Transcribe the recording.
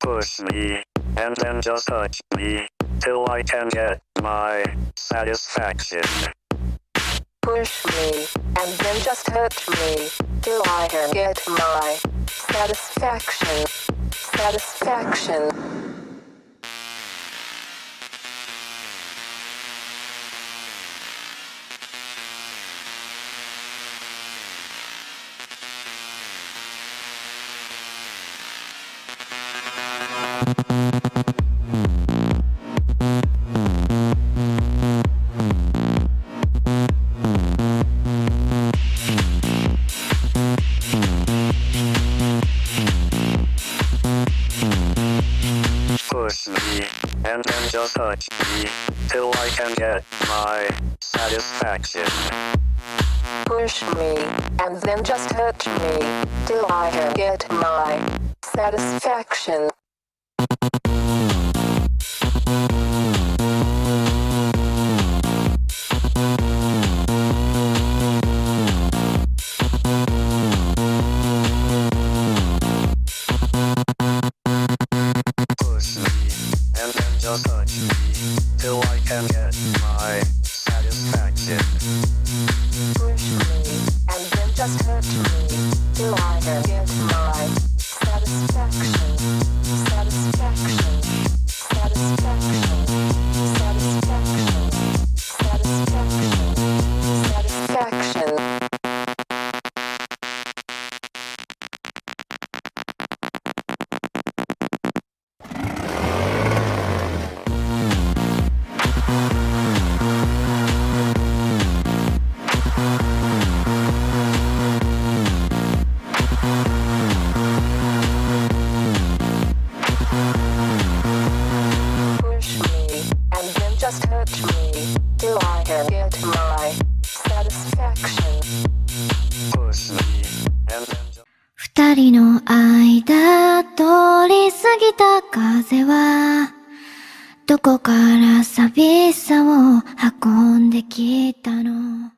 Push me, and then just touch me, till I can get my satisfaction. Push me, and then just touch me, till I can get my satisfaction. Satisfaction. Push me, and then just touch me, till I can get my satisfaction. Push me, and then just touch me, till I can get my satisfaction. Push me, and then just touch me, till I can get my satisfaction. Push me, and then just touch me, till I can get my satisfaction. Satisfaction. Satisfaction. Satisfaction. Satisfaction. Satisfaction. Push me, and then just touch me, till I can get my satisfaction. Push me, and then just 二人の間通り過ぎた風はどこから寂しさを運んできたの